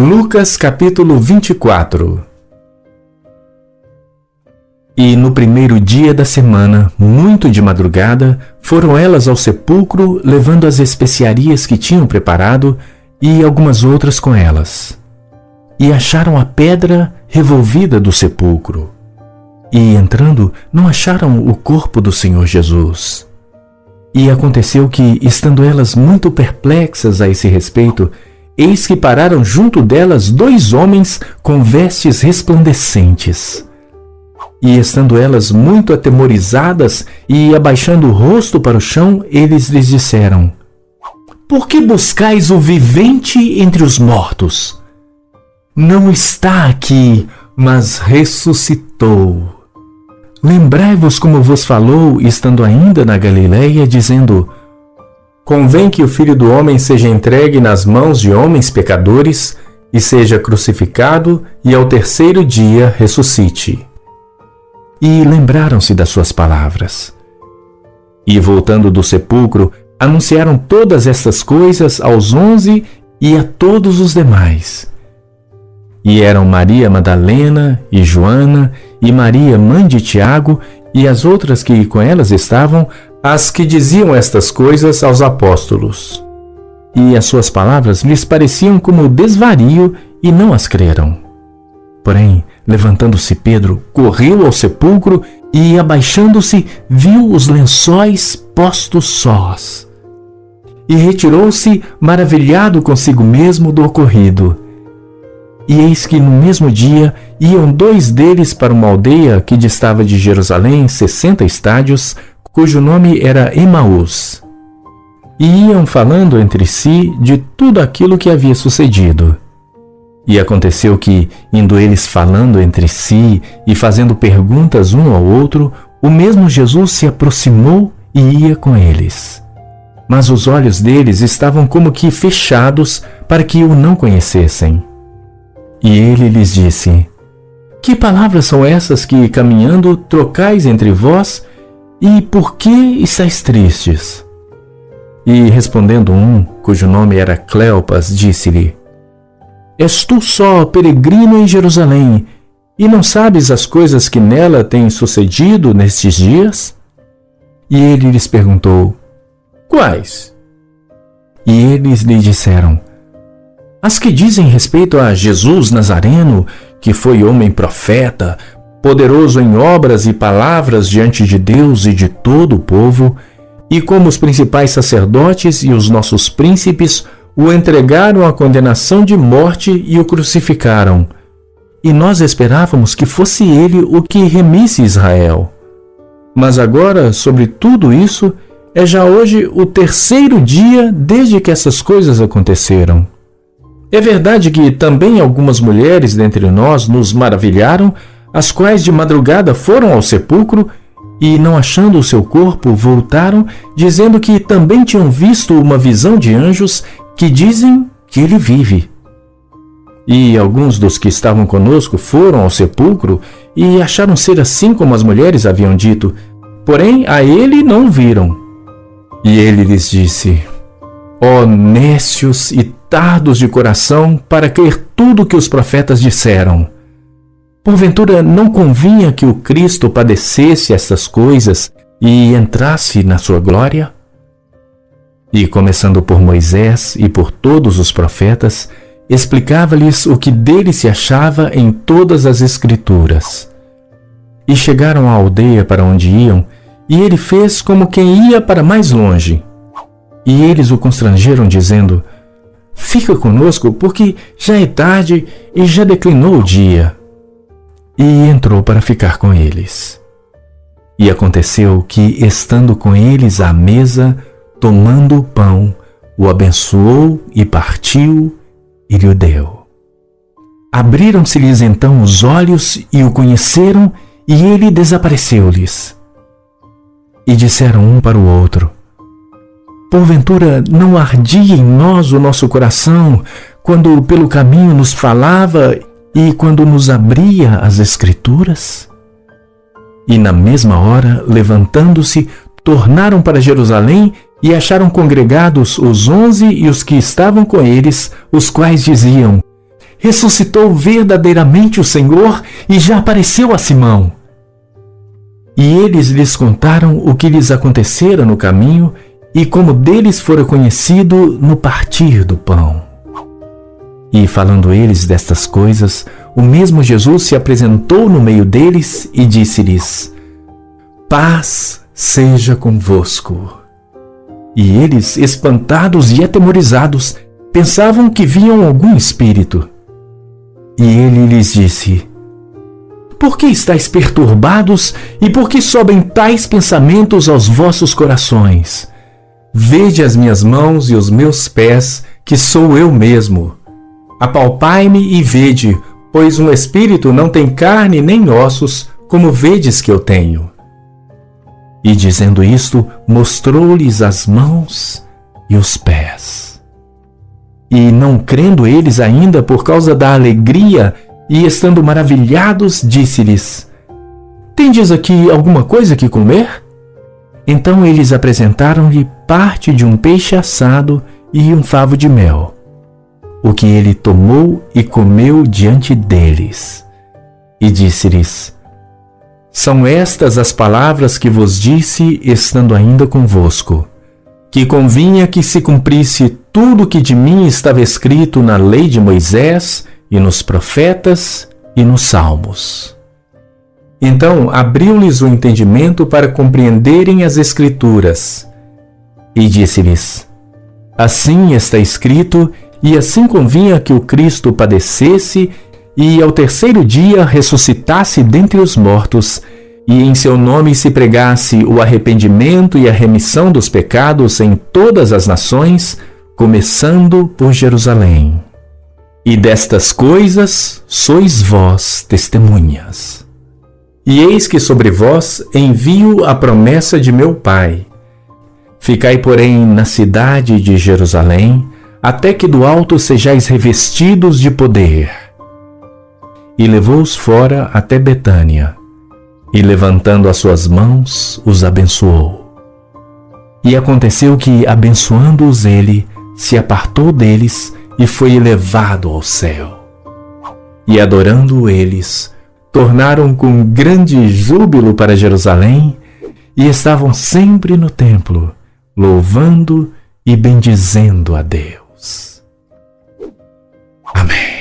Lucas capítulo 24. E no primeiro dia da semana, muito de madrugada, foram elas ao sepulcro, levando as especiarias que tinham preparado e algumas outras com elas. E acharam a pedra revolvida do sepulcro. E entrando, não acharam o corpo do Senhor Jesus. E aconteceu que, estando elas muito perplexas a esse respeito, eis que pararam junto delas 2 homens com vestes resplandecentes. E estando elas muito atemorizadas e abaixando o rosto para o chão, eles lhes disseram: Por que buscais o vivente entre os mortos? Não está aqui, mas ressuscitou. Lembrai-vos como vos falou, estando ainda na Galileia, dizendo: Convém que o Filho do Homem seja entregue nas mãos de homens pecadores, e seja crucificado, e ao terceiro dia ressuscite. E lembraram-se das suas palavras. E voltando do sepulcro, anunciaram todas estas coisas aos 11 e a todos os demais. E eram Maria Madalena e Joana, e Maria, mãe de Tiago, e as outras que com elas estavam, as que diziam estas coisas aos apóstolos. E as suas palavras lhes pareciam como desvario, e não as creram. Porém, levantando-se Pedro, correu ao sepulcro, e abaixando-se, viu os lençóis postos sós. E retirou-se, maravilhado consigo mesmo do ocorrido. E eis que no mesmo dia iam 2 deles para uma aldeia que distava de Jerusalém 60 estádios, cujo nome era Emaús. E iam falando entre si de tudo aquilo que havia sucedido. E aconteceu que, indo eles falando entre si e fazendo perguntas um ao outro, o mesmo Jesus se aproximou e ia com eles. Mas os olhos deles estavam como que fechados para que o não conhecessem. E ele lhes disse: Que palavras são essas que, caminhando, trocais entre vós, e por que estáis tristes? E respondendo um, cujo nome era Cleopas, disse-lhe: És tu só peregrino em Jerusalém, e não sabes as coisas que nela têm sucedido nestes dias? E ele lhes perguntou: Quais? E eles lhe disseram: As que dizem respeito a Jesus Nazareno, que foi homem profeta, poderoso em obras e palavras diante de Deus e de todo o povo, e como os principais sacerdotes e os nossos príncipes o entregaram à condenação de morte e o crucificaram. E nós esperávamos que fosse ele o que remisse Israel. Mas agora, sobre tudo isso, é já hoje o 3º dia desde que essas coisas aconteceram. É verdade que também algumas mulheres dentre nós nos maravilharam, as quais de madrugada foram ao sepulcro e, não achando o seu corpo, voltaram, dizendo que também tinham visto uma visão de anjos que dizem que ele vive. E alguns dos que estavam conosco foram ao sepulcro e acharam ser assim como as mulheres haviam dito, porém a ele não viram. E ele lhes disse: Ó nécios e tardos de coração para crer tudo o que os profetas disseram. Porventura não convinha que o Cristo padecesse estas coisas e entrasse na sua glória? E começando por Moisés e por todos os profetas, explicava-lhes o que dele se achava em todas as Escrituras. E chegaram à aldeia para onde iam, e ele fez como quem ia para mais longe. E eles o constrangeram, dizendo: Fica conosco, porque já é tarde e já declinou o dia. E entrou para ficar com eles. E aconteceu que, estando com eles à mesa, tomando o pão, o abençoou e partiu e lhe deu. Abriram-se-lhes então os olhos e o conheceram, e ele desapareceu-lhes. E disseram um para o outro: Porventura não ardia em nós o nosso coração, quando pelo caminho nos falava e quando nos abria as Escrituras? E na mesma hora, levantando-se, tornaram para Jerusalém e acharam congregados os 11 e os que estavam com eles, os quais diziam: ressuscitou verdadeiramente o Senhor e já apareceu a Simão. E eles lhes contaram o que lhes acontecera no caminho e como deles fora conhecido no partir do pão. E falando eles destas coisas, o mesmo Jesus se apresentou no meio deles e disse-lhes: Paz seja convosco. E eles, espantados e atemorizados, pensavam que viam algum espírito. E ele lhes disse: Por que estáis perturbados e por que sobem tais pensamentos aos vossos corações? Vede as minhas mãos e os meus pés, que sou eu mesmo. Apalpai-me e vede, pois um espírito não tem carne nem ossos, como vedes que eu tenho. E dizendo isto, mostrou-lhes as mãos e os pés. E não crendo eles ainda por causa da alegria, e estando maravilhados, disse-lhes: Tendes aqui alguma coisa que comer? Então eles apresentaram-lhe parte de um peixe assado e um favo de mel, o que ele tomou e comeu diante deles. E disse-lhes: São estas as palavras que vos disse, estando ainda convosco, que convinha que se cumprisse tudo o que de mim estava escrito na lei de Moisés, e nos profetas, e nos salmos. Então abriu-lhes o entendimento para compreenderem as Escrituras. E disse-lhes: Assim está escrito, e assim convinha que o Cristo padecesse, e ao terceiro dia ressuscitasse dentre os mortos, e em seu nome se pregasse o arrependimento e a remissão dos pecados em todas as nações, começando por Jerusalém. E destas coisas sois vós testemunhas. E eis que sobre vós envio a promessa de meu Pai. Ficai, porém, na cidade de Jerusalém, até que do alto sejais revestidos de poder. E levou-os fora até Betânia, e levantando as suas mãos, os abençoou. E aconteceu que, abençoando-os ele, se apartou deles e foi elevado ao céu. E adorando eles, tornaram com grande júbilo para Jerusalém e estavam sempre no templo, louvando e bendizendo a Deus. Amém.